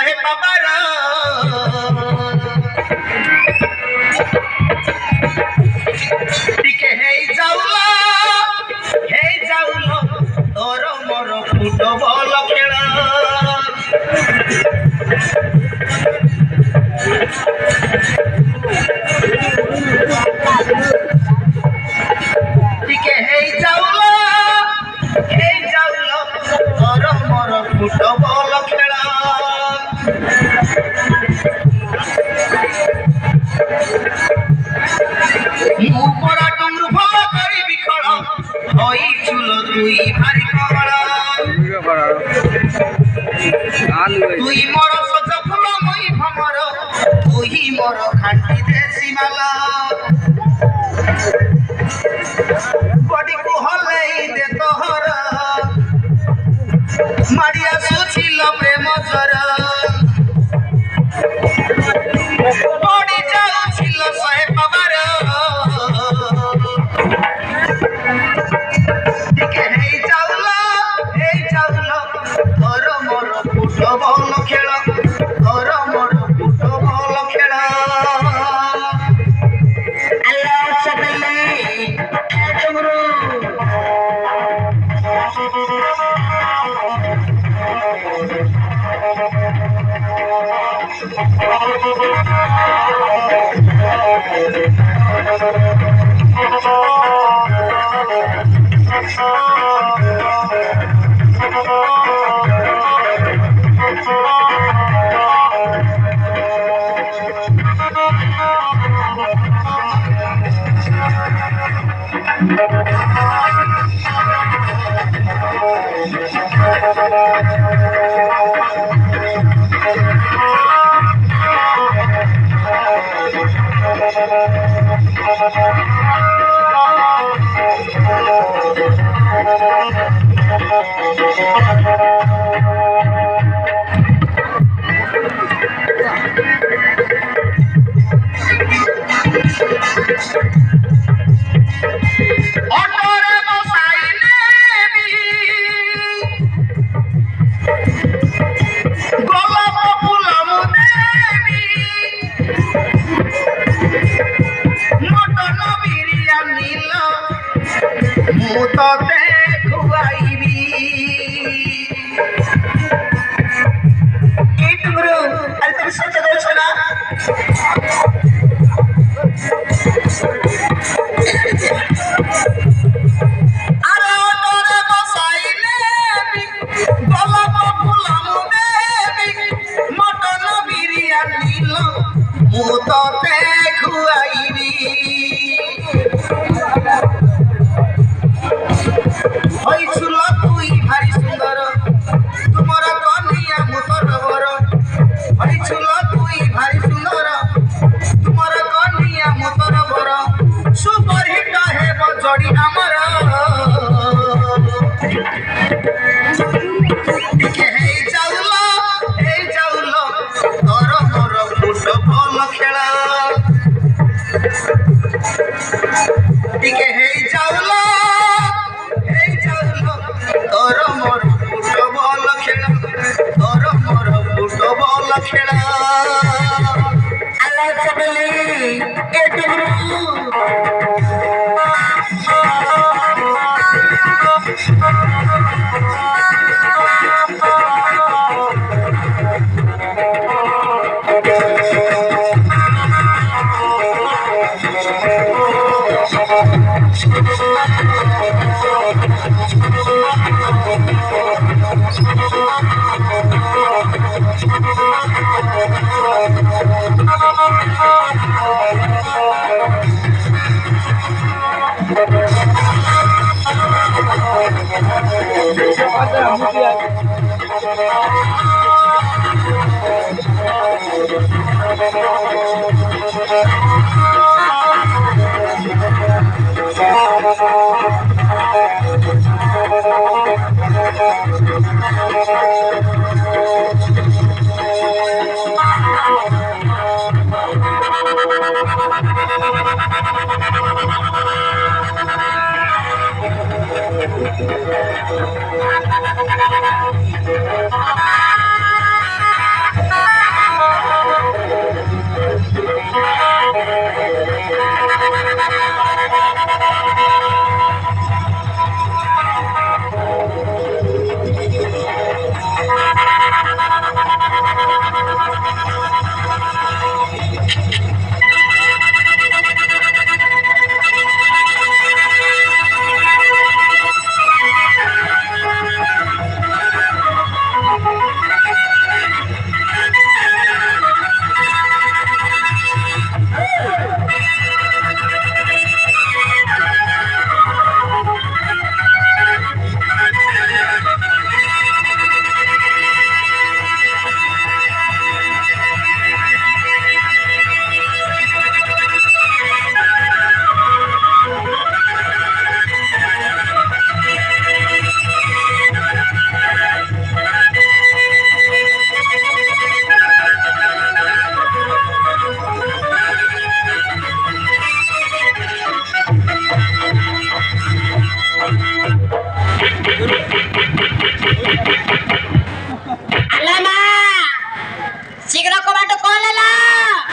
सहे बाबार टिके हे जाउलो तोर मोर फुटबॉल खेल टिके हे जाउलो तोर मोर फुटबॉल खेल मुपरा डुंगरु भल करी बिखळ होई चुलो दुई भारी कवळ तुई मोर सज फुल मुई भमर तुई मोर खाटी देसी माल बडी को हलेई दे तोहर मारिया सुचिल प्रेम जर बडी जाउछिल सहे बाबार टिके हे जाउलो तोर मोर फुटबॉल खेल तोर मोर फुटबॉल खेल अल्लाह चबले तुमरो टिके हे जाउलो तोर मोर फुटबॉल खेल तोर मोर फुटबॉल खेल अल्लाह चबले ए तुमरो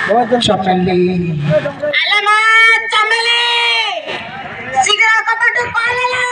চমেলি আলামা